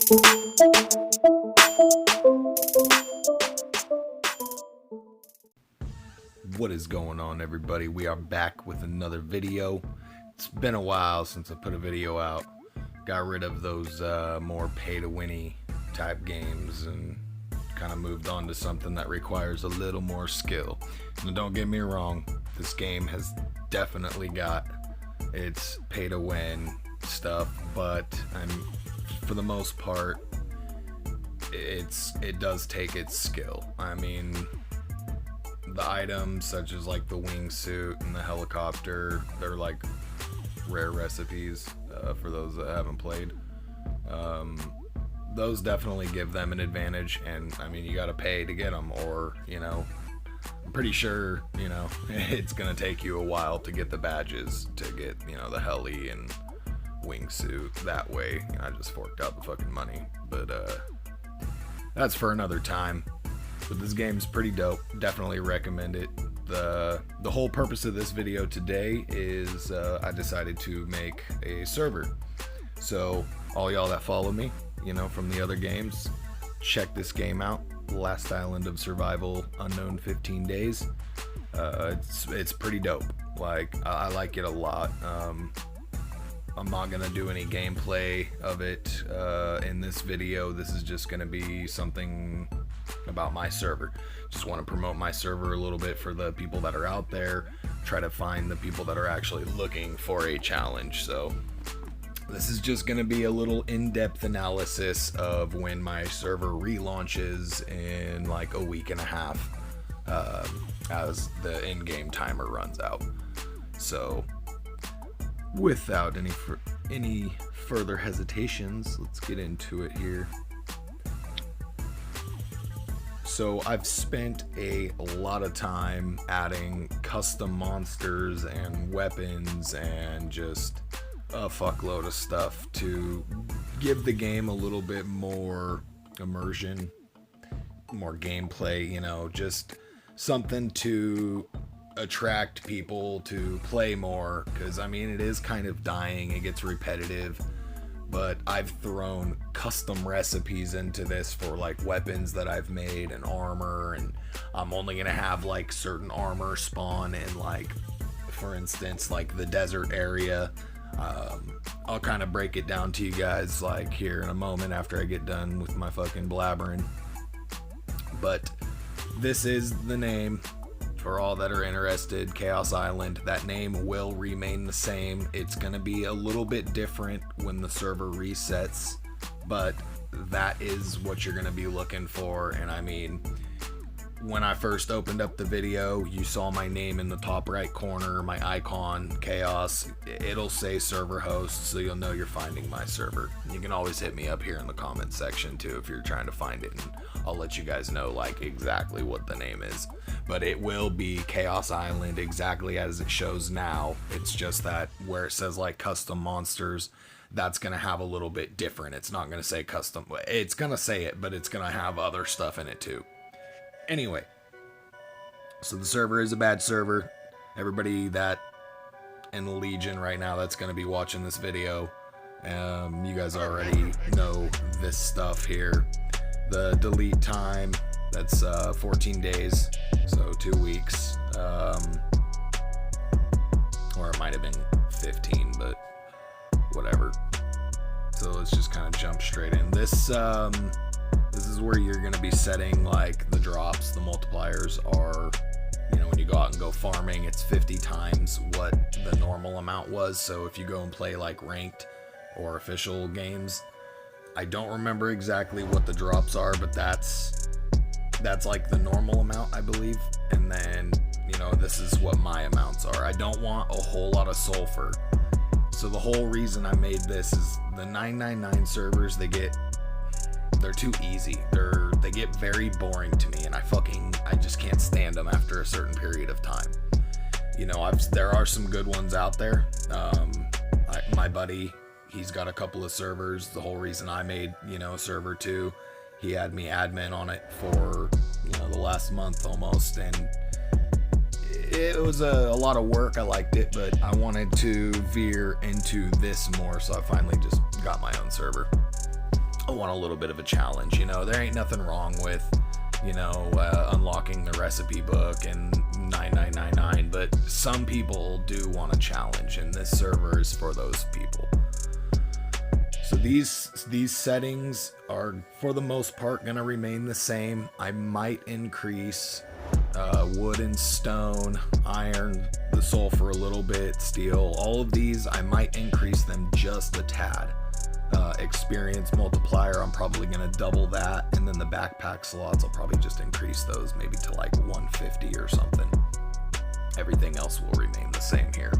What is going on, everybody? We are back with another video. It's been a while since I put a video out. Got rid of those more pay-to-winny type games and kind of moved on to something that requires a little more skill. Now, don't get me wrong, this game has definitely got its pay-to-win stuff, but for the most part, it does take its skill. I mean, the items such as like the wingsuit and the helicopter, they're like rare recipes for those that haven't played. Those definitely give them an advantage, and I mean, you gotta pay to get them, or I'm pretty sure it's gonna take you a while to get the badges to get the heli and wingsuit that way. I just forked out the fucking money, but that's for another time. But this game's pretty dope. Definitely recommend it. The whole purpose of this video today is I decided to make a server. So all y'all that follow me, from the other games, check this game out. Last Island of Survival Unknown 15 Days. It's pretty dope. Like, I like it a lot. I'm not gonna do any gameplay of it in this video. This is just gonna be something about my server. Just want to promote my server a little bit for the people that are out there, try to find the people that are actually looking for a challenge. So this is just going to be a little in-depth analysis of when my server relaunches in like a week and a half as the in-game timer runs out. So without any further hesitations, let's get into it here. So I've spent a lot of time adding custom monsters and weapons and just a fuckload of stuff to give the game a little bit more immersion, more gameplay, just something to attract people to play more, because I mean, it is kind of dying, it gets repetitive. But I've thrown custom recipes into this for like weapons that I've made and armor, and I'm only gonna have like certain armor spawn in, like, for instance, like the desert area. I'll kind of break it down to you guys like here in a moment after I get done with my fucking blabbering. But this is the name. For all that are interested, Chaos Island. That name will remain the same. It's gonna be a little bit different when the server resets, but that is what you're gonna be looking for. And I mean, when I first opened up the video, you saw my name in the top right corner, my icon, Chaos. It'll say server host, so you'll know you're finding my server. You can always hit me up here in the comment section too if you're trying to find it, and I'll let you guys know like exactly what the name is. But it will be Chaos Island exactly as it shows now. It's just that where it says like custom monsters, that's gonna have a little bit different. It's not gonna say custom, it's gonna say it, but it's gonna have other stuff in it too. Anyway, so the server is a bad server. Everybody that in the Legion right now that's going to be watching this video, you guys already know this stuff here. The delete time, that's 14 days, so 2 weeks, or it might have been 15, but whatever. So let's just kind of jump straight in. This is where you're going to be setting like the drops. The multipliers are, when you go out and go farming, it's 50 times what the normal amount was. So if you go and play like ranked or official games, I don't remember exactly what the drops are, but that's like the normal amount, I believe. And then, this is what my amounts are. I don't want a whole lot of sulfur. So the whole reason I made this is the 999 servers, they're too easy. They get very boring to me, and I just can't stand them after a certain period of time. There are some good ones out there. My buddy, he's got a couple of servers. The whole reason I made, a server too, he had me admin on it for, the last month almost, and it was a lot of work. I liked it, but I wanted to veer into this more, so I finally just got my own server. I want a little bit of a challenge. You know, there ain't nothing wrong with, you know, unlocking the recipe book and 9999, but some people do want a challenge, and this server is for those people. So these settings are, for the most part, going to remain the same. I might increase wood and stone, iron, the sulfur a little bit, steel. All of these, I might increase them just a tad. Experience multiplier, I'm probably going to double that. And then the backpack slots, I'll probably just increase those maybe to like 150 or something. Everything else will remain the same here.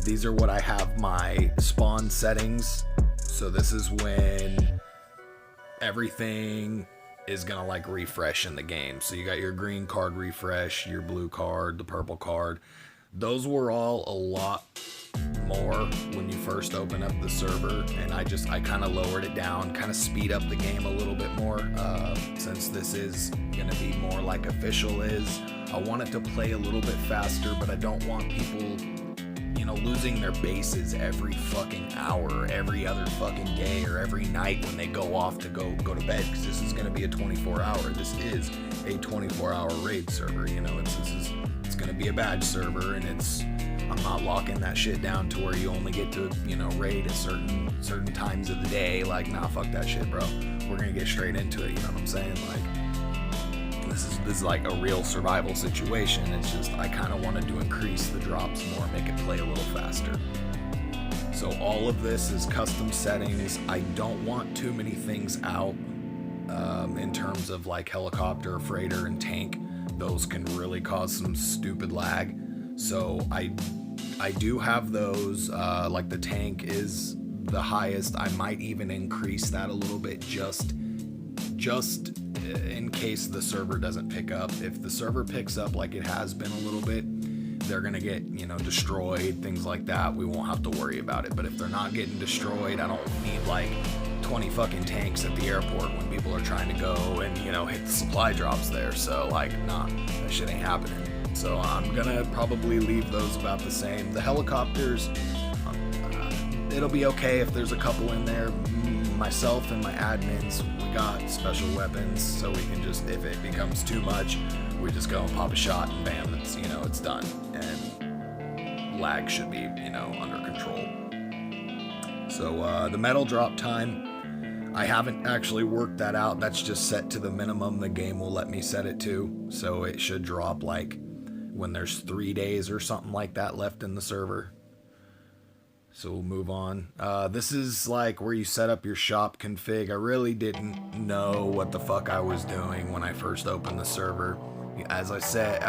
These are what I have my spawn settings. So this is when everything is gonna like refresh in the game. So you got your green card refresh, your blue card, the purple card. Those were all a lot more when you first open up the server, and I kind of lowered it down, kind of speed up the game a little bit more, since this is gonna be more like official is. I want it to play a little bit faster, but I don't want people, you know, losing their bases every fucking hour, every other fucking day, or every night when they go off to go to bed, because this is going to be a 24-hour. This is a 24-hour raid server. You know, it's going to be a badge server, and I'm not locking that shit down to where you only get to, you know, raid at certain times of the day. Like, nah, fuck that shit, bro. We're gonna get straight into it. You know what I'm saying? Like, this is like a real survival situation. It's just I kind of wanted to increase the drops more, make it play a little faster. So all of this is custom settings. I don't want too many things out in terms of like helicopter, freighter, and tank. Those can really cause some stupid lag. So I do have those. Like the tank is the highest. I might even increase that a little bit just in case the server doesn't pick up. If the server picks up like it has been a little bit, they're gonna get, you know, destroyed, things like that. We won't have to worry about it. But if they're not getting destroyed, I don't need like 20 fucking tanks at the airport when people are trying to go and, you know, hit the supply drops there. So like, nah, that shit ain't happening. So I'm gonna probably leave those about the same. The helicopters, it'll be okay if there's a couple in there. Myself and my admins, we got special weapons, so we can just, if it becomes too much, we just go and pop a shot and bam, it's, you know, it's done. And lag should be, you know, under control. So the metal drop time, I haven't actually worked that out. That's just set to the minimum the game will let me set it to. So it should drop like when there's 3 days or something like that left in the server. So we'll move on. This is like where you set up your shop config. I really didn't know what the fuck I was doing when I first opened the server. As I've said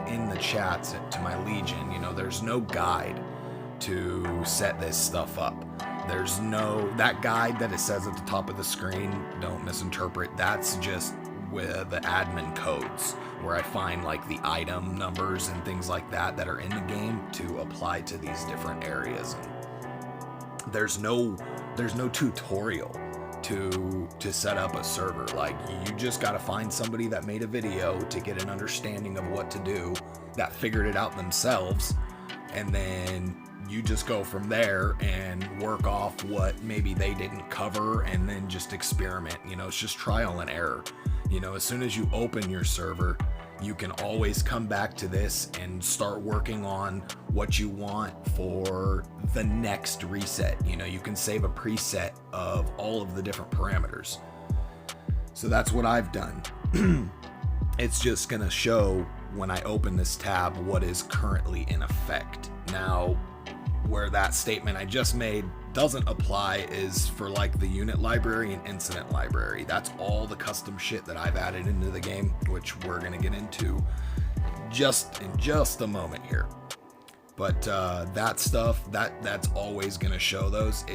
in the chats to my Legion, you know, there's no guide to set this stuff up. There's no, that guide that it says at the top of the screen, don't misinterpret, that's just with the admin codes where I find like the item numbers and things like that that are in the game to apply to these different areas. And there's no tutorial to set up a server. Like, you just got to find somebody that made a video to get an understanding of what to do, that figured it out themselves, and then you just go from there and work off what maybe they didn't cover and then just experiment. You know, it's just trial and error. You know, as soon as you open your server, you can always come back to this and start working on what you want for the next reset. You know, you can save a preset of all of the different parameters. So that's what I've done. It's just gonna show when I open this tab what is currently in effect. Now, where that statement I just made doesn't apply is for like the unit library and incident library. That's all the custom shit that I've added into the game, which we're gonna get into in just a moment here. But that stuff, that's always gonna show those.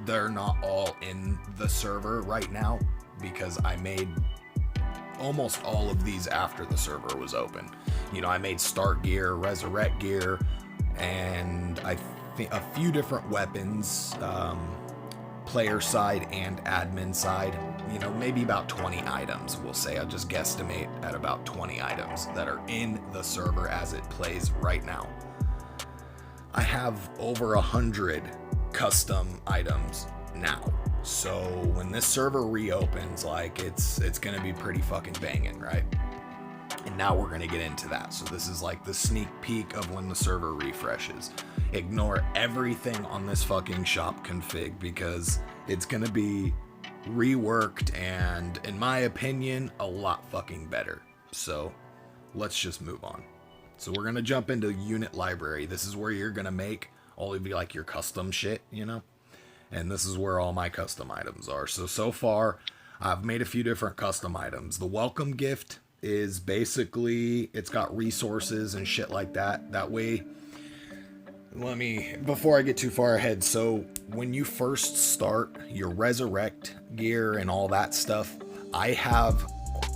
They're not all in the server right now because I made almost all of these after the server was open. You know, I made start gear, resurrect gear, and I think a few different weapons, player side and admin side. You know, maybe about 20 items, we'll say. I'll just guesstimate at about 20 items that are in the server as it plays right now. I have over 100 custom items now. So when this server reopens, like it's gonna be pretty fucking banging, right? And now we're gonna get into that. So this is like the sneak peek of when the server refreshes. Ignore everything on this fucking shop config because it's gonna be reworked and, in my opinion, a lot fucking better. So let's just move on. So we're gonna jump into unit library. This is where you're gonna make all of your custom shit, you know? And this is where all my custom items are. So far, I've made a few different custom items. The welcome gift is basically, it's got resources and shit like that. That way, before I get too far ahead, so when you first start your resurrect gear and all that stuff, I have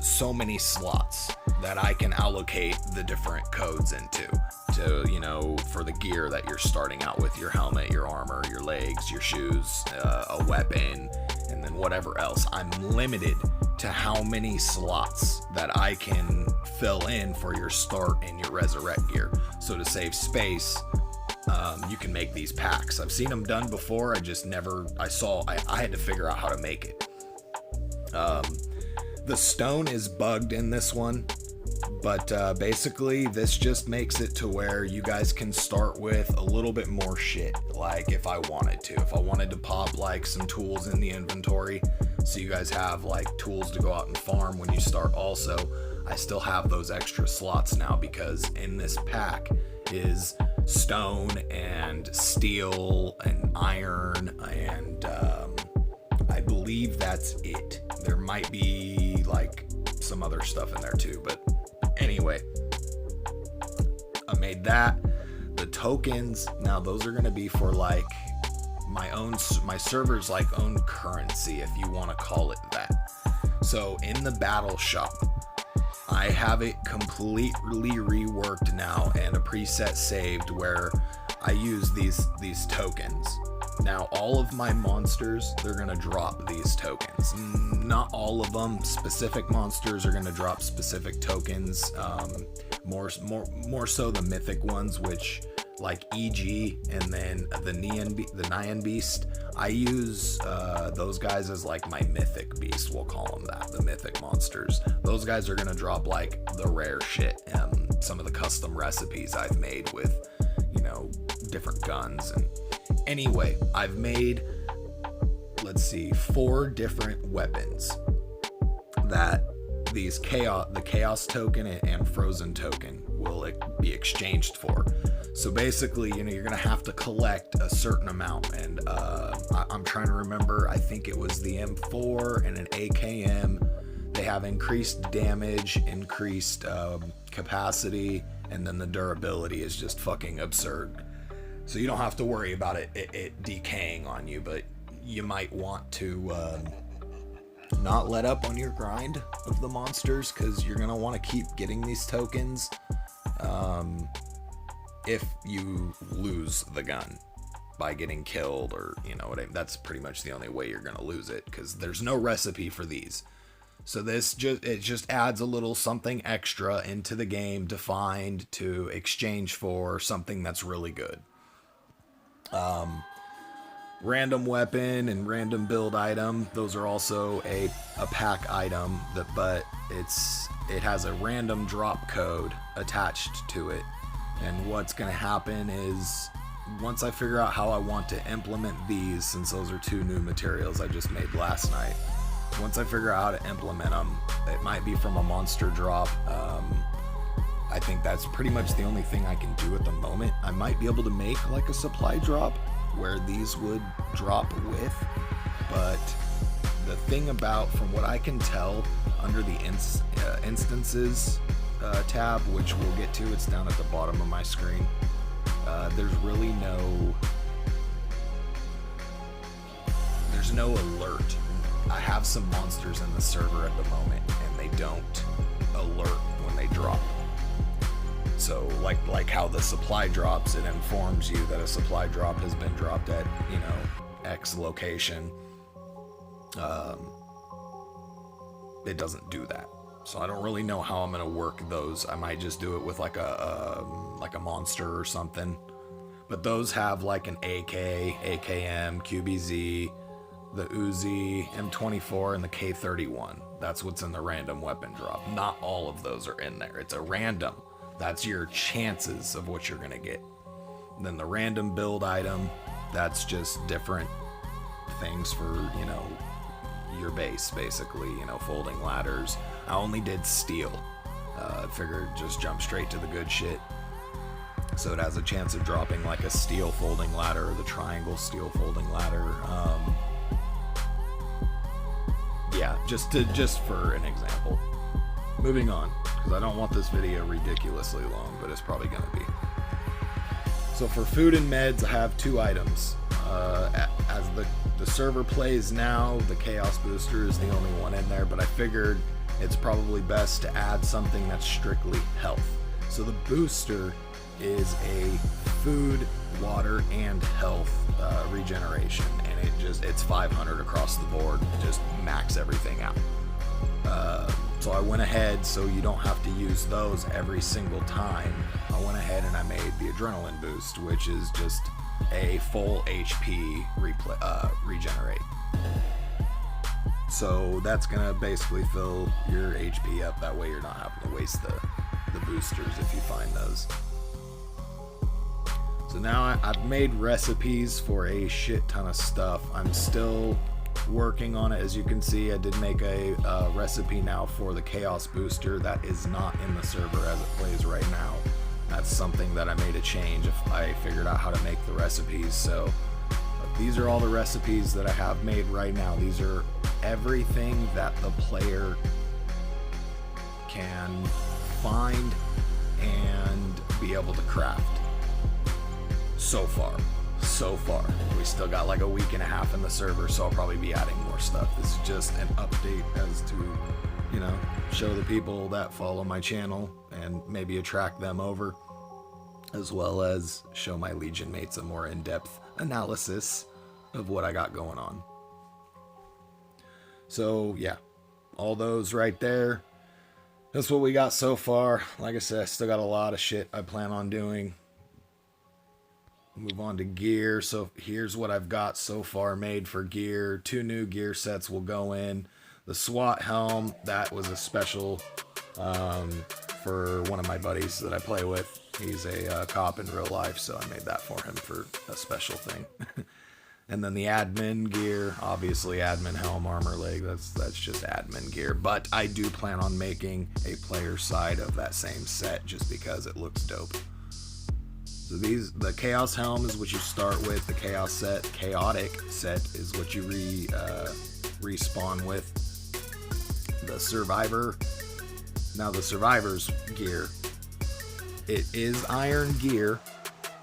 so many slots that I can allocate the different codes into to, for the gear that you're starting out with, your helmet, your armor, your legs, your shoes, a weapon, and then whatever else. I'm limited to how many slots that I can fill in for your start and your resurrect gear. So to save space, you can make these packs. I've seen them done before. I had to figure out how to make it. The stone is bugged in this one, but basically this just makes it to where you guys can start with a little bit more shit. Like if I wanted to pop like some tools in the inventory, so you guys have like tools to go out and farm when you start. Also, I still have those extra slots now because in this pack is stone and steel and iron and I believe that's it. There might be like some other stuff in there too, but anyway, I made that. The tokens, now those are going to be for like my server's like own currency, if you want to call it that. So in the battle shop, I have it completely reworked now and a preset saved where I use these tokens. Now all of my monsters, they're gonna drop these tokens. Not all of them. Specific monsters are gonna drop specific tokens. More so the mythic ones, which like EG and then the Nyan Beast. I use those guys as like my mythic beast. We'll call them that. The mythic monsters. Those guys are gonna drop like the rare shit. Some of the custom recipes I've made with different guns and. Anyway, I've made, 4 different weapons that the chaos token and frozen token will be exchanged for. So basically, you're gonna have to collect a certain amount, and I'm trying to remember. I think it was the M4 and an AKM. They have increased damage, increased capacity, and then the durability is just fucking absurd. So you don't have to worry about it decaying on you, but you might want to not let up on your grind of the monsters, because you're going to want to keep getting these tokens if you lose the gun by getting killed, or that's pretty much the only way you're going to lose it, because there's no recipe for these. So it just adds a little something extra into the game to find, to exchange for something that's really good. Random weapon and random build item, those are also a pack item, but it has a random drop code attached to it. And what's going to happen is, once I figure out how I want to implement these, since those are 2 new materials I just made last night, once I figure out how to implement them, it might be from a monster drop. I think that's pretty much the only thing I can do at the moment. I might be able to make like a supply drop where these would drop with, but the thing about, from what I can tell, under the instances tab, which we'll get to, it's down at the bottom of my screen, there's really there's no alert. I have some monsters in the server at the moment, and they don't alert when they drop. So like how the supply drops, it informs you that a supply drop has been dropped at X location. It doesn't do that. So I don't really know how I'm gonna work those. I might just do it with like a monster or something. But those have like an AK, AKM, QBZ, the Uzi, M24, and the K31. That's what's in the random weapon drop. Not all of those are in there. It's a random. That's your chances of what you're gonna get. Then the random build item, that's just different things for, you know, your base, basically, you know, folding ladders. I only did steel. I figured just jump straight to the good shit. So it has a chance of dropping like a steel folding ladder or the triangle steel folding ladder. Yeah, just for an example. Moving on, because I don't want this video ridiculously long, but it's probably gonna be. So for food and meds, I have 2 items. As the server plays now, the Chaos Booster is the only one in there, but I figured it's probably best to add something that's strictly health. So the booster is a food, water, and health regeneration, and it's 500 across the board, just max everything out. So I went ahead, so you don't have to use those every single time. I went ahead and I made the adrenaline boost, which is just a full HP regenerate. So that's gonna basically fill your HP up. That way you're not having to waste the boosters if you find those. So now I've made recipes for a shit ton of stuff. I'm still working on it. As you can see, I did make a recipe now for the Chaos Booster that is not in the server as it plays right now. That's something that I made a change if I figured out how to make the recipes. So these are all the recipes that I have made right now. These are everything that the player can find and be able to craft. So far. We still got like a week and a half in the server, so I'll probably be adding more stuff. This is just an update as to, you know, show the people that follow my channel and maybe attract them over, as well as show my Legion mates a more in-depth analysis of what I got going on. So yeah, all those right there. That's what we got so far. Like I said, I still got a lot of shit I plan on doing. Move on to gear. So here's what I've got so far made for gear. 2 new gear sets will go in. The SWAT helm, that was a special for one of my buddies that I play with. He's a cop in real life, so I made that for him for a special thing. And then the admin gear, obviously admin helm, armor leg, that's just admin gear. But I do plan on making a player side of that same set just because it looks dope. So the Chaos helm is what you start with. The Chaotic set is what you respawn with. The Survivor. Now the Survivor's gear, it is iron gear,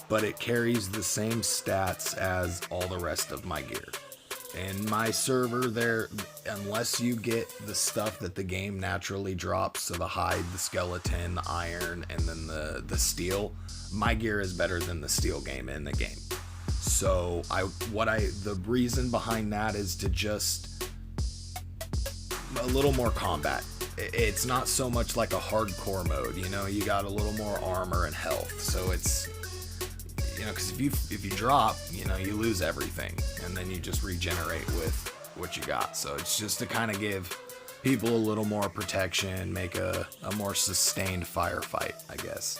but it carries the same stats as all the rest of my gear. In my server there, unless you get the stuff that the game naturally drops, so the hide, the skeleton, the iron, and then the steel, my gear is better than the steel game in the game. So the reason behind that is to just a little more combat. It's not so much like a hardcore mode, you know, you got a little more armor and health. So it's, you know, because if you drop, you know, you lose everything, and then you just regenerate with what you got. So it's just to kind of give people a little more protection, make a more sustained firefight, I guess.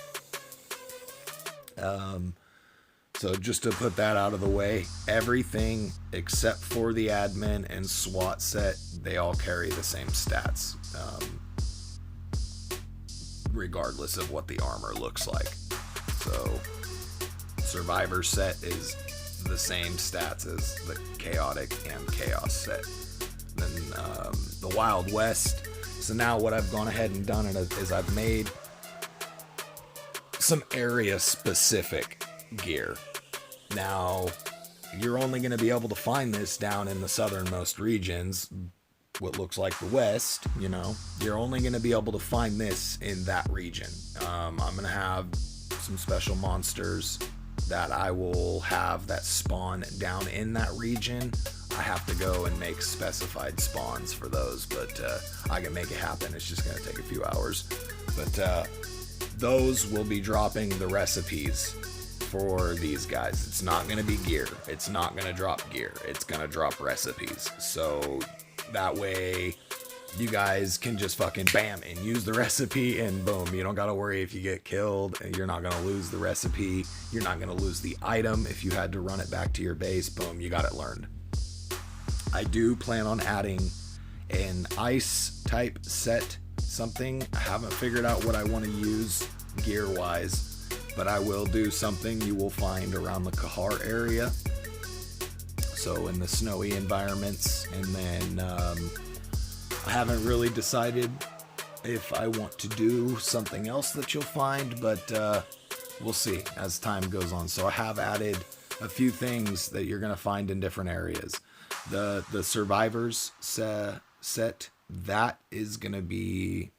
So just to put that out of the way, everything except for the admin and SWAT set, they all carry the same stats, regardless of what the armor looks like. So Survivor set is the same stats as the Chaotic and Chaos set. Then the Wild West. So now what I've gone ahead and done is I've made some area specific gear. Now you're only going to be able to find this down in the southernmost regions, what looks like the West, you know. You're only going to be able to find this in that region. I'm going to have some special monsters that I will have that spawn down in that region. I have to go and make specified spawns for those, but I can make it happen. It's just going to take a few hours. But those will be dropping the recipes for these guys. It's not going to be gear. It's not going to drop gear. It's going to drop recipes. So that way you guys can just fucking bam and use the recipe, and boom, you don't got to worry if you get killed, and you're not going to lose the recipe. You're not going to lose the item if you had to run it back to your base. Boom, you got it learned. I do plan on adding an ice type set something. I haven't figured out what I want to use gear wise, but I will do something you will find around the Kahar area, so in the snowy environments. And then I haven't really decided if I want to do something else that you'll find, but we'll see as time goes on. So I have added a few things that you're going to find in different areas. The survivors set, that is going to be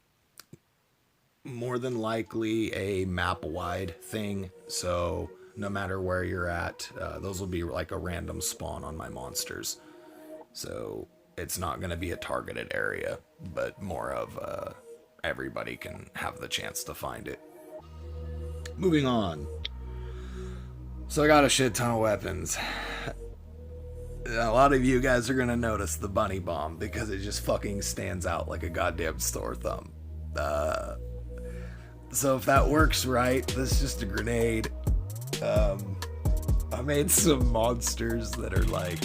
more than likely a map wide thing. So no matter where you're at, those will be like a random spawn on my monsters. So it's not going to be a targeted area, but more of everybody can have the chance to find it. Moving on. So I got a shit ton of weapons. A lot of you guys are going to notice the bunny bomb because it just fucking stands out like a goddamn sore thumb. So if that works right, this is just a grenade. I made some monsters that are like,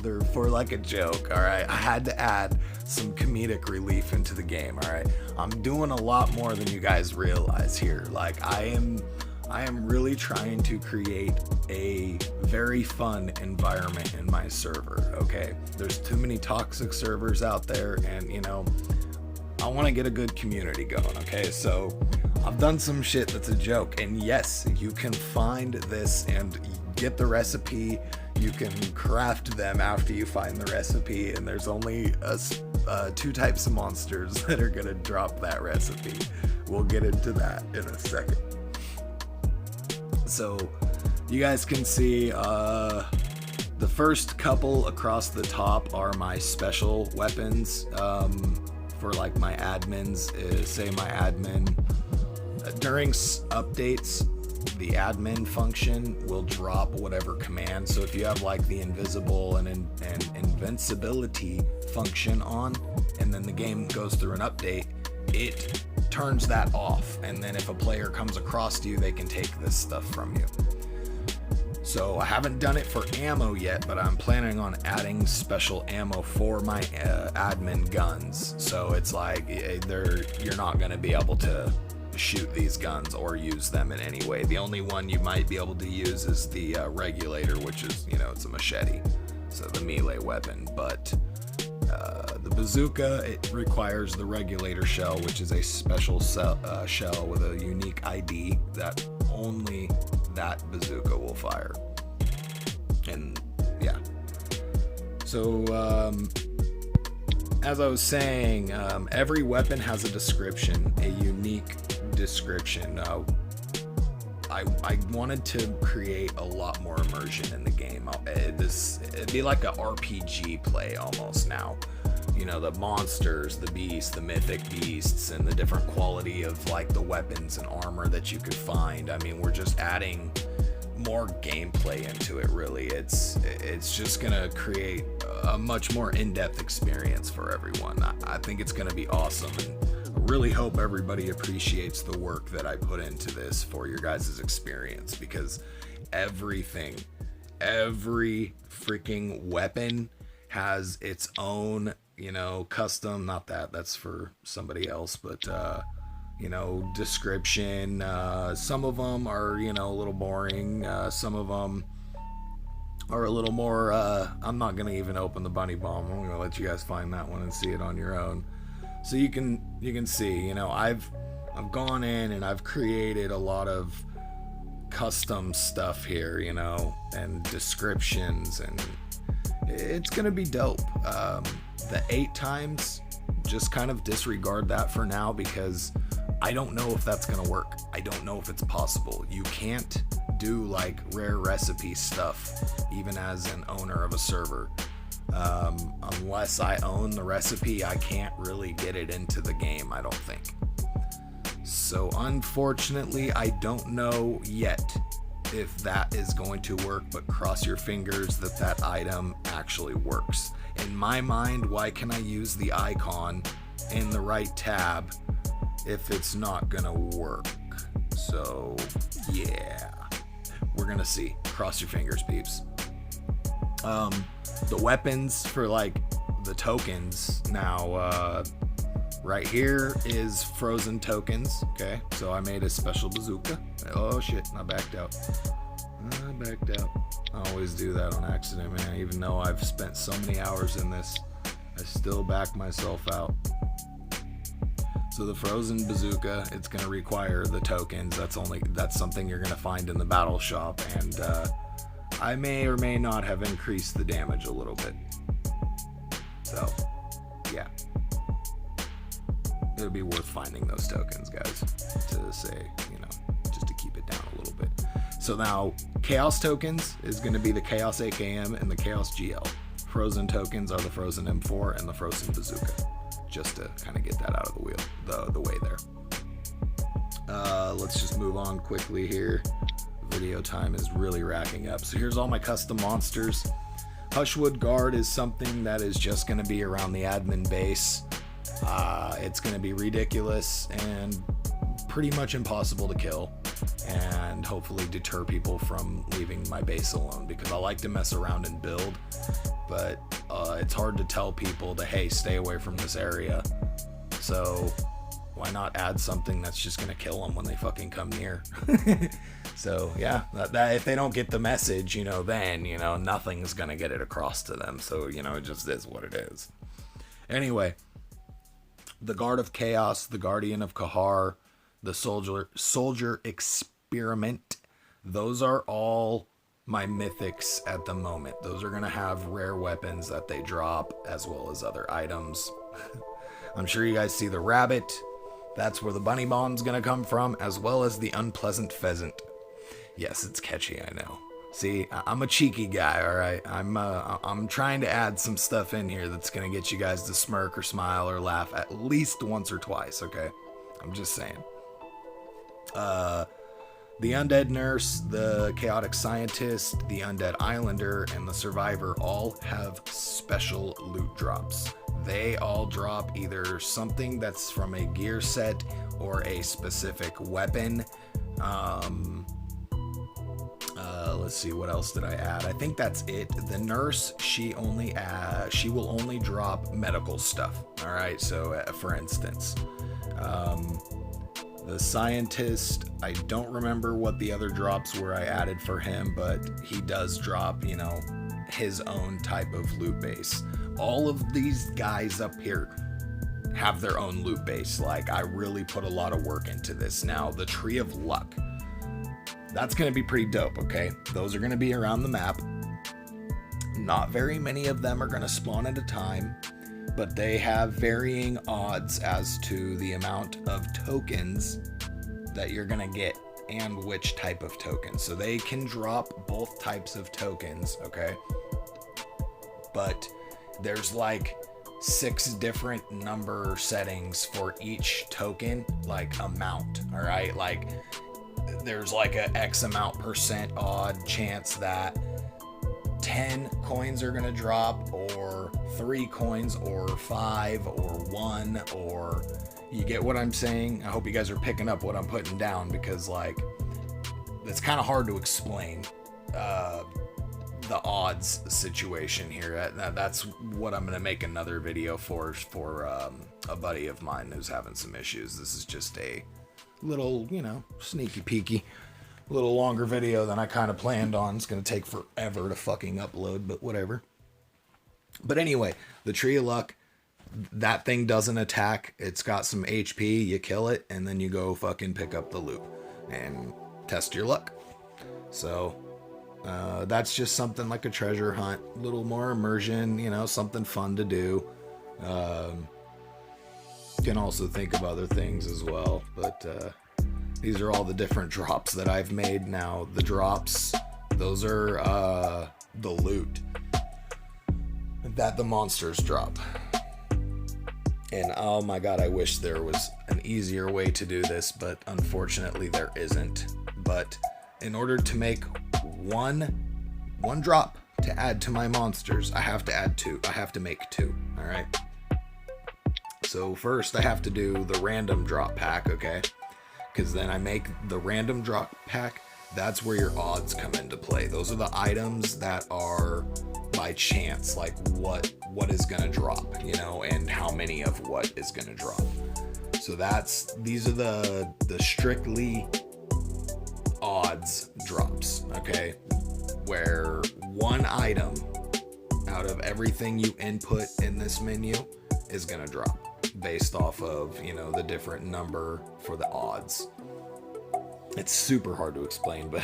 they're for like a joke, alright? I had to add some comedic relief into the game, alright? I'm doing a lot more than you guys realize here. Like, I am really trying to create a very fun environment in my server, okay? There's too many toxic servers out there, and, you know, I want to get a good community going, okay? So I've done some shit that's a joke, and yes, you can find this and get the recipe. You can craft them after you find the recipe, and there's only two types of monsters that are gonna drop that recipe. We'll get into that in a second. So you guys can see the first couple across the top are my special weapons for like my admins. Say my admin during updates, the admin function will drop whatever command. So if you have like the invisible and invincibility function on, and then the game goes through an update, it turns that off. And then if a player comes across you, they can take this stuff from you. So I haven't done it for ammo yet, but I'm planning on adding special ammo for my admin guns. So it's like you're not going to be able to shoot these guns or use them in any way. The only one you might be able to use is the regulator, which is, you know, it's a machete, so the melee weapon. But the bazooka, it requires the regulator shell, which is a special shell with a unique ID that only that bazooka will fire. And yeah, so as I was saying, every weapon has a description, a unique description. I wanted to create a lot more immersion in the game. It'd be like a RPG play almost now. You know, the monsters, the beasts, the mythic beasts, and the different quality of like the weapons and armor that you could find. I mean, we're just adding more gameplay into it, really. It's just gonna create a much more in-depth experience for everyone. I think it's gonna be awesome, and I really hope everybody appreciates the work that I put into this for your guys' experience, because every freaking weapon has its own, you know, custom, not that's for somebody else, but you know, description. Some of them are, you know, a little boring. Some of them are a little more, I'm not going to even open the bunny bomb. I'm going to let you guys find that one and see it on your own. So you can see, you know, I've gone in and I've created a lot of custom stuff here, you know, and descriptions, and it's going to be dope. The 8 times, just kind of disregard that for now, because I don't know if that's gonna work. I don't know if it's possible. You can't do like rare recipe stuff, even as an owner of a server. Unless I own the recipe, I can't really get it into the game, I don't think. So unfortunately, I don't know yet if that is going to work, but cross your fingers that that item actually works. In my mind, why can I use the icon in the right tab if it's not gonna work? So yeah, we're gonna see. Cross your fingers, peeps. The weapons for like the tokens now, right here is frozen tokens. Okay, so I made a special bazooka. Oh shit, I backed out. I always do that on accident, man. Even though I've spent so many hours in this, I still back myself out. So the frozen bazooka, it's gonna require the tokens. That's something you're gonna find in the battle shop, and I may or may not have increased the damage a little bit. So yeah, it'll be worth finding those tokens, guys, to say, you know, just to keep it down a little bit. So now Chaos tokens is going to be the Chaos AKM and the Chaos GL. Frozen tokens are the Frozen M4 and the Frozen Bazooka. Just to kind of get that out of the way there. Let's just move on quickly here. Video time is really racking up. So here's all my custom monsters. Hushwood Guard is something that is just going to be around the admin base. It's going to be ridiculous and pretty much impossible to kill, and hopefully deter people from leaving my base alone, because I like to mess around and build, but it's hard to tell people to, hey, stay away from this area. So why not add something that's just gonna kill them when they fucking come near? So yeah, that if they don't get the message, you know, then, you know, nothing's gonna get it across to them. So, you know, it just is what it is. Anyway, the Guard of Chaos, the Guardian of Kahar, the Soldier Experiment, those are all my mythics at the moment. Those are going to have rare weapons that they drop, as well as other items. I'm sure you guys see the rabbit. That's where the bunny bomb's going to come from, as well as the unpleasant pheasant. Yes, it's catchy, I know. See, I'm a cheeky guy, all right? I'm trying to add some stuff in here that's going to get you guys to smirk or smile or laugh at least once or twice, okay? I'm just saying. The Undead Nurse, the Chaotic Scientist, the Undead Islander, and the Survivor all have special loot drops. They all drop either something that's from a gear set or a specific weapon. Let's see, what else did I add? I think that's it. The Nurse, she will only drop medical stuff. All right, so for instance, the Scientist, I don't remember what the other drops were I added for him, but he does drop, you know, his own type of loot base. All of these guys up here have their own loot base. Like, I really put a lot of work into this. Now, the Tree of Luck, that's going to be pretty dope, okay? Those are going to be around the map. Not very many of them are going to spawn at a time, but they have varying odds as to the amount of tokens that you're going to get and which type of tokens. So they can drop both types of tokens, okay? But there's like 6 different number settings for each token, like amount, all right? Like, there's like a X amount % odd chance that 10 coins are gonna drop, or 3 coins, or 5, or 1, or, you get what I'm saying? I hope you guys are picking up what I'm putting down, because like, it's kind of hard to explain the odds situation here. That's what I'm gonna make another video for a buddy of mine who's having some issues. This is just a little, you know, sneaky peeky, a little longer video than I kind of planned on. It's going to take forever to fucking upload, but whatever. But anyway, the Tree of Luck, that thing doesn't attack. It's got some HP. You kill it, and then you go fucking pick up the loot and test your luck. So that's just something like a treasure hunt, a little more immersion, you know, something fun to do. Can also think of other things as well, but these are all the different drops that I've made. Now the drops, those are the loot that the monsters drop. And oh my god, I wish there was an easier way to do this, but unfortunately there isn't. But in order to make one drop to add to my monsters, I have to add 2. I have to make 2. All right. So first I have to do the random drop pack, okay? Because then I make the random drop pack. That's where your odds come into play. Those are the items that are by chance, like what is gonna drop, you know, and how many of what is gonna drop. So these are the strictly odds drops, okay? Where one item out of everything you input in this menu is gonna drop based off of, you know, the different number for the odds. It's super hard to explain, but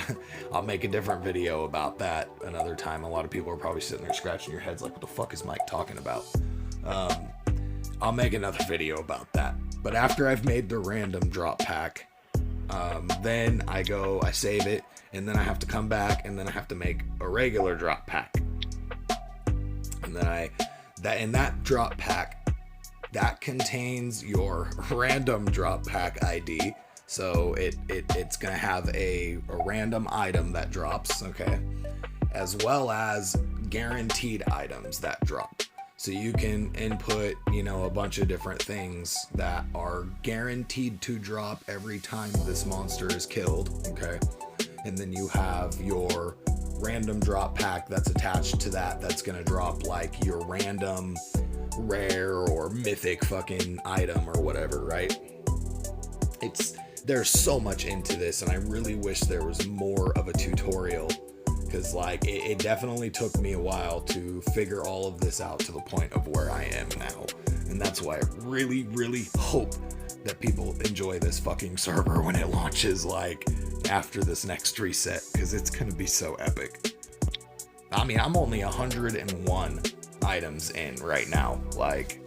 I'll make a different video about that another time. A lot of people are probably sitting there scratching your heads like, what the fuck is Mike talking about? I'll make another video about that. But after I've made the random drop pack, then I save it, and then I have to come back, and then I have to make a regular drop pack. And then that drop pack, that contains your random drop pack ID. So it's gonna have a random item that drops, okay, as well as guaranteed items that drop. So you can input, you know, a bunch of different things that are guaranteed to drop every time this monster is killed, okay? And then you have your random drop pack that's attached to that, that's gonna drop like your random rare or mythic fucking item or whatever, right? There's so much into this, and I really wish there was more of a tutorial, because like it definitely took me a while to figure all of this out to the point of where I am now. And that's why I really, really hope that people enjoy this fucking server when it launches, like after this next reset, because it's gonna be so epic. I mean, I'm only 101 items in right now. Like,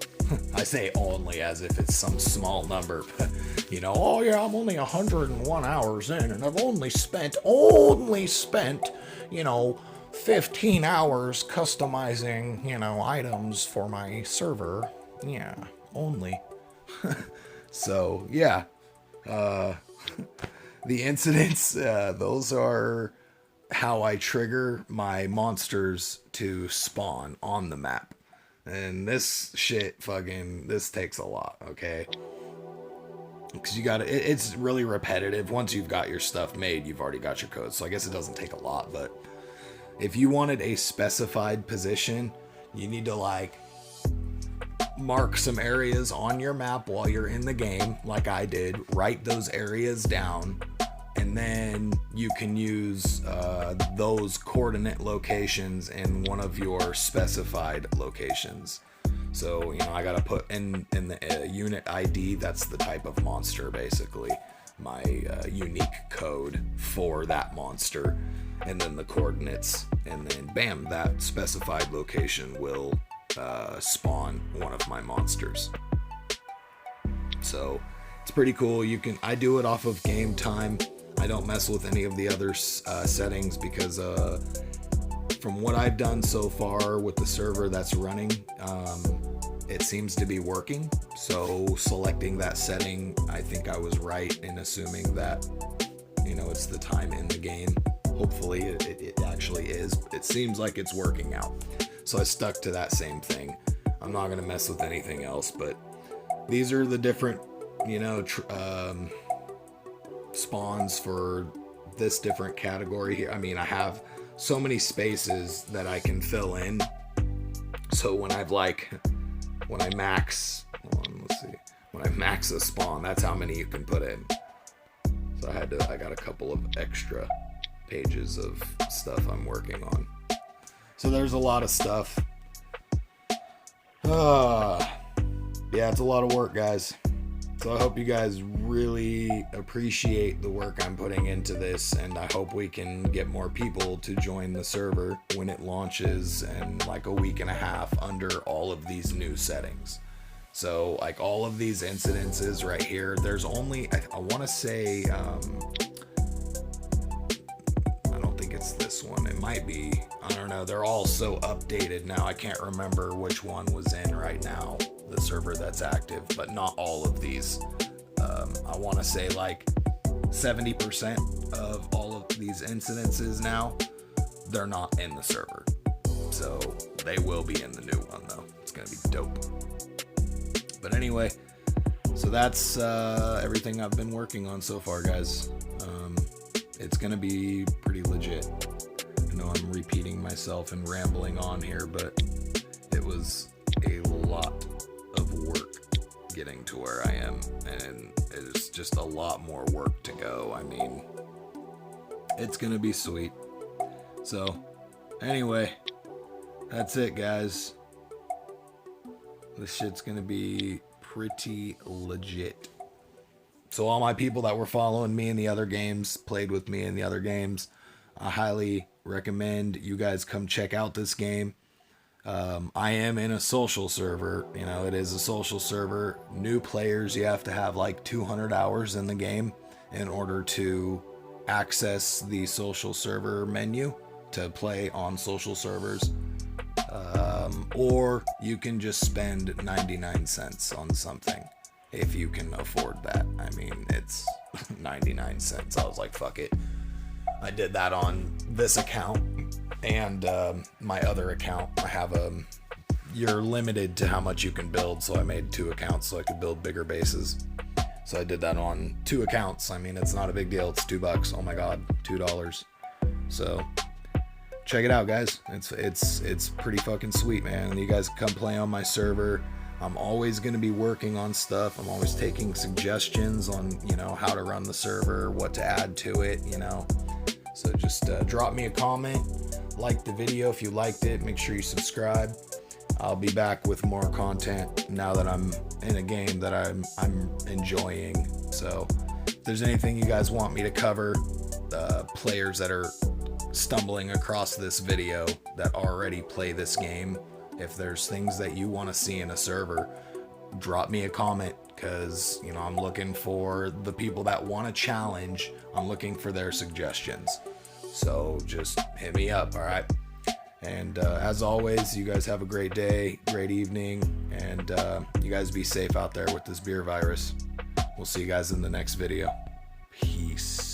I say only as if it's some small number, but you know, oh yeah, I'm only 101 hours in, and I've only spent, you know, 15 hours customizing, you know, items for my server. Yeah, only. So, yeah. The incidents, those are how I trigger my monsters to spawn on the map. And this shit this takes a lot, okay? Because it's really repetitive. Once you've got your stuff made, you've already got your code. So I guess it doesn't take a lot, but if you wanted a specified position, you need to like mark some areas on your map while you're in the game, like I did, write those areas down, and then you can use those coordinate locations in one of your specified locations. So, you know, I gotta put in the unit ID, that's the type of monster, basically, my unique code for that monster, and then the coordinates, and then bam, that specified location will spawn one of my monsters. So it's pretty cool. I do it off of game time. I don't mess with any of the other settings, because from what I've done so far with the server that's running, it seems to be working. So selecting that setting, I think I was right in assuming that, you know, it's the time in the game. Hopefully it actually is. It seems like it's working out. So I stuck to that same thing. I'm not gonna mess with anything else, but these are the different, you know, spawns for this different category here. I mean, I have so many spaces that I can fill in. So when I max a spawn, that's how many you can put in. So I got a couple of extra pages of stuff I'm working on. So there's a lot of stuff. Yeah, it's a lot of work, guys. So I hope you guys really appreciate the work I'm putting into this, and I hope we can get more people to join the server when it launches in like a week and a half under all of these new settings. So like all of these incidences right here, there's only, I want to say, I don't think it's this one. It might be, I don't know. They're all so updated now. I can't remember which one was in right now, the server that's active, but not all of these. I want to say like 70% of all of these incidences now, they're not in the server. So they will be in the new one though. It's gonna be dope. But anyway, so that's everything I've been working on so far, guys. It's gonna be pretty legit. I know I'm repeating myself and rambling on here, but it was a lot of work getting to where I am, and it's just a lot more work to go. I mean, it's gonna be sweet. So anyway, that's it, guys. This shit's gonna be pretty legit. So all my people that were following me in the other games, played with me in the other games, I highly recommend you guys come check out this game. I am in a social server. You know, it is a social server. New players, you have to have like 200 hours in the game in order to access the social server menu to play on social servers. Or you can just spend 99 cents on something if you can afford that. I mean, it's 99 cents. I was like, fuck it. I did that on this account and my other account. I have you're limited to how much you can build, so I made 2 accounts so I could build bigger bases. So I did that on 2 accounts. I mean, it's not a big deal. It's $2. Oh my god, $2. So check it out, guys. It's pretty fucking sweet, man. You guys come play on my server. I'm always going to be working on stuff. I'm always taking suggestions on, you know, how to run the server, what to add to it, you know. So just drop me a comment, like the video if you liked it. Make sure you subscribe. I'll be back with more content now that I'm in a game that I'm enjoying. So if there's anything you guys want me to cover, players that are stumbling across this video that already play this game, if there's things that you want to see in a server, drop me a comment, because, you know, I'm looking for the people that want to challenge. I'm looking for their suggestions. So just hit me up, all right? And as always, you guys have a great day, great evening, and you guys be safe out there with this beer virus. We'll see you guys in the next video. Peace.